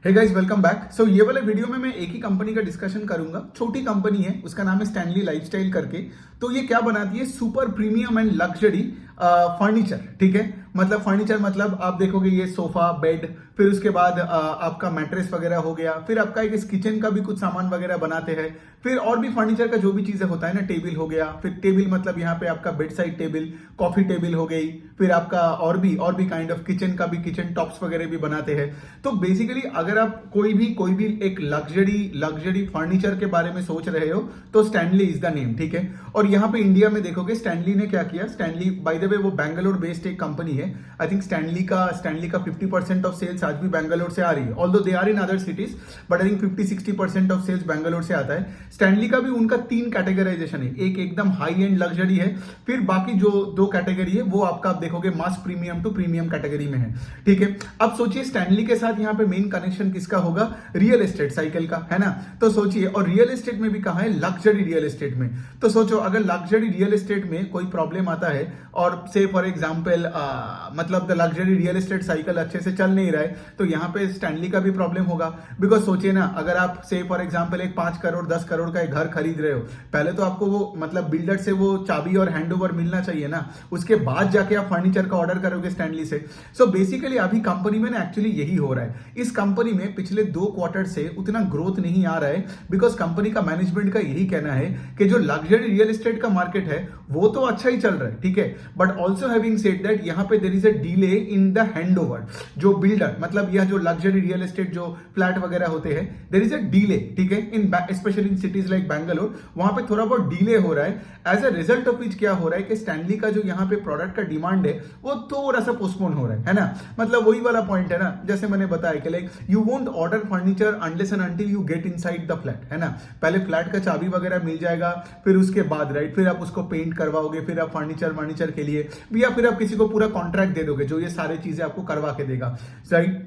हे guys welcome back. So ये वाले video में मैं एक ही कंपनी का डिस्कशन करूंगा। छोटी कंपनी है, उसका नाम है स्टैनली लाइफस्टाइल करके। तो ये क्या बनाती है? Super premium and luxury furniture. ठीक है, मतलब फर्नीचर मतलब आप देखोगे ये सोफा, बेड, फिर उसके बाद आपका मैट्रेस वगैरह हो गया, फिर आपका एक इस किचन का भी कुछ सामान वगैरह बनाते हैं, फिर और भी फर्नीचर का जो भी चीजें होता है ना, टेबल हो गया, फिर टेबल मतलब यहाँ पे आपका bed side table, coffee table हो गई, फिर आपका और भी काइंड ऑफ किचन का भी, किचन टॉप्स वगैरह भी बनाते हैं। तो बेसिकली अगर आप कोई भी एक लग्जरी फर्नीचर के बारे में सोच रहे हो तो स्टैनली इज द नेम। ठीक है, और यहाँ पे इंडिया में देखोगे स्टैनली ने क्या किया। स्टैनली बाय द वे वो बैंगलोर बेस्ड एक कंपनी है। आई थिंक स्टैनली का 50% ऑफ सेल्स आज भी बैंगलोर से आ रही है, although they are in other cities, but I think 50-60% of sales Bangalore से आता है। स्टैनली का भी उनका 3 कैटेगराइजेशन है, एक एकदम हाई एंड लग्जरी है, फिर बाकी जो 2 कैटेगरी है वो आपका आप देखोगे मास प्रीमियम टू प्रीमियम कैटेगरी में है। ठीक है, अब सोचिए स्टैनली के साथ यहाँ पे मेन कनेक्शन किसका होगा? रियल एस्टेट साइकिल का, है ना। तो सोचिए, और रियल एस्टेट में भी कहा है लग्जरी रियल एस्टेट में। तो सोचो अगर लग्जरी रियल एस्टेट में कोई प्रॉब्लम आता है और से फॉर एग्जांपल मतलब the luxury real estate cycle अच्छे से चल नहीं रहा है, तो यहाँ पे स्टैनली का भी प्रॉब्लम होगा। बिकॉज सोचिए ना, अगर आप से फॉर एग्जांपल एक 5 करोड़ 10 करोड़ का एक घर खरीद रहे हो, पहले तो आपको वो मतलब बिल्डर से वो चाबी और हैंडओवर मिलना चाहिए ना, उसके बाद जाके आप फर्नीचर का ऑर्डर करोगे स्टैनली से। सो बेसिकली अभी कंपनी में ना एक्चुअली यही हो रहा है। इस कंपनी में पिछले 2 क्वार्टर से उतना ग्रोथ नहीं आ रहा है, बिकॉज कंपनी का मैनेजमेंट का यही कहना है कि जो लग्जरी रियल एस्टेट का मार्केट है वो तो अच्छा ही चल रहा है। ठीक है, but also having said that यहाँ पे there is a delay in the handover. जो बिल्डर मतलब यह जो लग्जरी रियल एस्टेट जो फ्लैट वगैरह होते हैं, देयर इज अ डिले। ठीक है, in specially in cities like Bangalore, वहां पे थोड़ा बहुत डिले हो रहा है। As a result of which क्या हो रहा है कि स्टैनली का जो यहाँ पे प्रोडक्ट का डिमांड है वो थोड़ा सा पोस्टपोन हो रहा है ना। मतलब वही वाला पॉइंट है ना, जैसे मैंने बताया कि like you won't order furniture unless and until you get inside the flat, है ना। पहले फ्लैट का चाबी वगैरह मिल जाएगा, फिर उसके बाद राइट, फिर आप उसको पेंट करवाओगे, फिर आप फर्नीचर के लिए, या फिर आप किसी को पूरा कॉन्ट्रैक्ट दे दोगे जो ये सारी चीजें आपको करवा के देगा, राइट।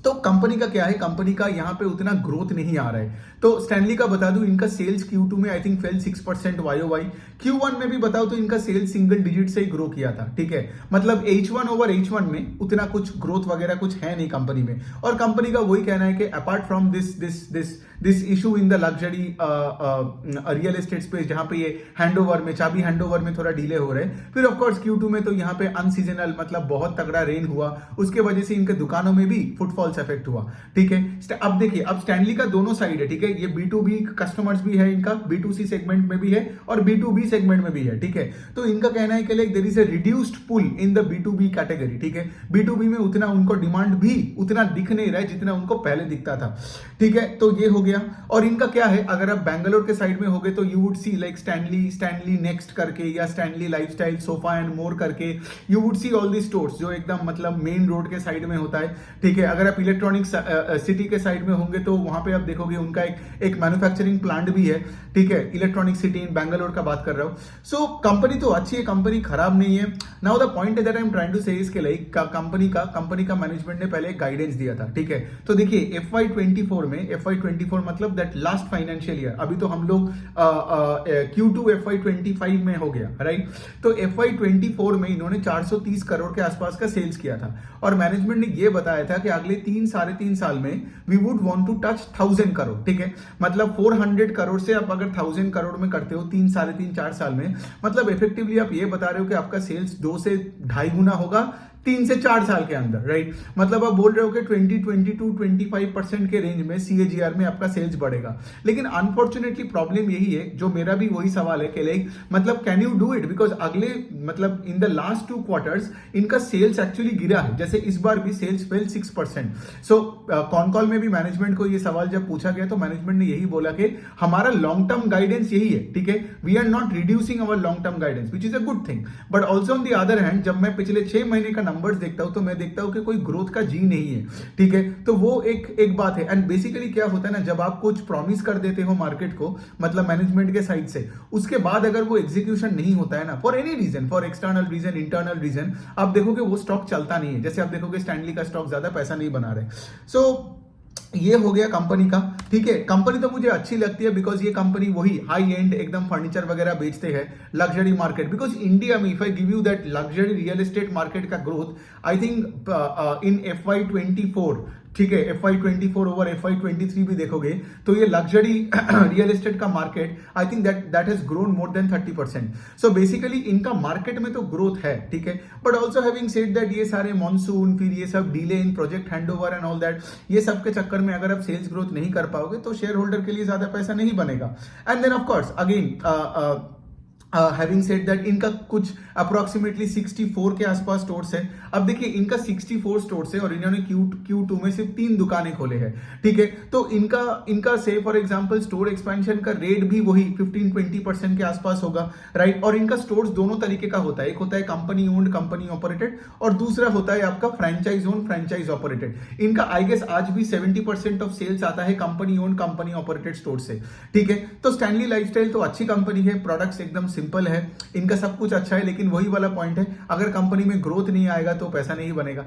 तो कंपनी का क्या है, कंपनी का यहाँ पे उतना ग्रोथ नहीं आ रहा है। तो स्टैनली का बता दूं, इनका सेल्स Q2 में I think fail 6% YOY। Q1 में भी बताओ तो इनका सेल्स सिंगल डिजिट से ही ग्रो किया था। ठीक है, मतलब H1 ओवर H1 में उतना कुछ ग्रोथ वगैरह कुछ है नहीं कंपनी में। और कंपनी का वही कहना है कि apart from this issue in the luxury real estate space, जहां पे ये हैंडओवर में चाबी हैंडओवर में थोड़ा डिले हो रहे हैं। फिर ऑफकोर्स Q2 में तो यहाँ पे अनसीजनल मतलब बहुत तगड़ा रेन हुआ, उसके वजह से इनके दुकानों में भी फुटफॉल्स इफेक्ट हुआ। ठीक है, अब देखिए, अब स्टैनली का दोनों साइड है। ठीक है, ये B2B कस्टमर्स भी है इनका, B2C सेगमेंट में भी है और B2B सेगमेंट में भी है। ठीक है, तो इनका कहना है कि like there is a reduced pull in the B2B कैटेगरी। ठीक है, B2B में उतना उनको डिमांड भी उतना दिख नहीं रहा है जितना उनको पहले दिखता था। ठीक है, तो ये हो गया। और इनका क्या है, अगर आप बैंगलोर के साइड में होगे तो you would see like Stanley next करके या Stanley lifestyle sofa and more करके, you would see all the stores जो एकदम मतलब मेन रोड के साइड में होता है। ठीक है, अगर आप इलेक्ट्रॉनिक सिटी के साइड में होंगे तो वहां पे आप देखोगे उनका एक मैन्युफैक्चरिंग प्लांट भी है। ठीक है, इलेक्ट्रॉनिक सिटी इन बैंगलोर का बात कर रहा हूं। सो कंपनी तो अच्छी है, कंपनी खराब नहीं है। Now the point that I am trying to say is के लाइक कंपनी का मैनेजमेंट ने पहले एक गाइडेंस दिया था। ठीक है, तो देखिए FY24 मतलब दैट लास्ट फाइनेंशियल ईयर, अभी तो हम लोग Q2 FY25 में हो गया, राइट। तो FY24 में इन्होंने 430 करोड़ के आसपास का सेल्स किया था, और मैनेजमेंट ने यह बताया था कि अगले 3-3.5 साल में we would want to touch 1000 crore. ठीक है, मतलब 400 करोड़ से आप अगर 1000 करोड़ में करते हो 3-3.5 साल में, मतलब इफेक्टिवली आप ये बता रहे हो कि आपका सेल्स 2 से 2.5 गुना होगा 3 से 4 साल के अंदर, राइट। मतलब आप बोल रहे हो कि 20-22-25% के रेंज में CAGR में आपका सेल्स बढ़ेगा। लेकिन अनफॉर्चुनेटली प्रॉब्लम यही है, जो मेरा भी वही सवाल है कि लाइक मतलब can you do it, because अगले मतलब इन द लास्ट 2 क्वार्टर्स इनका सेल्स एक्चुअली गिरा है। जैसे इस बार भी सेल्स फेल 6%। सो कॉन कॉल में भी मैनेजमेंट को ये सवाल जब पूछा गया तो मैनेजमेंट ने यही बोला कि हमारा लॉन्ग टर्म गाइडेंस यही है। ठीक है, we are not reducing our long term guidance, which is a good thing. But also on the other hand, जब मैं पिछले 6 महीने का नंबर्स देखता हूं तो मैं देखता हूं कि कोई ग्रोथ का जी नहीं है। ठीक है, तो वो एक बात है। एंड बेसिकली क्या होता है ना, जब आप कुछ प्रॉमिस कर देते हो मार्केट को मतलब मैनेजमेंट के साइड से, उसके बाद अगर वो एग्जीक्यूशन नहीं होता है ना, for any reason, for external reason, internal reason, आप देखोगे वो स्टॉक चलता नहीं है। जैसे आप देखोगे स्टैनली का स्टॉक ज्यादा पैसा नहीं बना रहे। सो ये हो गया कंपनी का। ठीक है, कंपनी तो मुझे अच्छी लगती है बिकॉज ये कंपनी वही हाई एंड एकदम फर्नीचर वगैरह बेचते हैं लग्जरी मार्केट। बिकॉज इंडिया में if I give you that luxury real estate market का growth, I think in FY24 ठीक है, FY24 ओवर FY23 भी देखोगे तो ये लग्जरी रियल एस्टेट का market I think that has grown more than 30%. So basically इनका मार्केट में तो ग्रोथ है, ठीक है, but also having said that ये सारे मॉनसून, फिर ये सब delay in project handover and all that, ये सब के चक्कर में अगर आप सेल्स ग्रोथ नहीं कर पाओगे तो शेयर होल्डर के लिए ज्यादा पैसा नहीं बनेगा. And then of course again having said that इनका कुछ अप्रोक्सीमेटली 64 के आसपास स्टोर्स है. अब देखिए इनका 64 स्टोर्स है और इन्होंने Q2 में सिर्फ 3 दुकानें खोले हैं, ठीक है. तो इनका से फॉर एग्जांपल स्टोर एक्सपेंशन का रेट भी वही 15-20% के आसपास होगा, राइट. और इनका स्टोर्स दोनों तरीके का होता है, एक होता है कंपनी ओन्ड कंपनी ऑपरेटेड और दूसरा होता है आपका फ्रेंचाइज ओन्ड फ्रेंचाइज ऑपरेटेड. इनका आई गेस आज भी 70% ऑफ सेल्स आता है company owned company operated store से, ठीक है. तो स्टैनली लाइफस्टाइल तो अच्छी कंपनी है, प्रोडक्ट्स एकदम सिंपल है, इनका सब कुछ अच्छा है, लेकिन वही वाला पॉइंट है, अगर कंपनी में ग्रोथ नहीं आएगा तो पैसा नहीं बनेगा.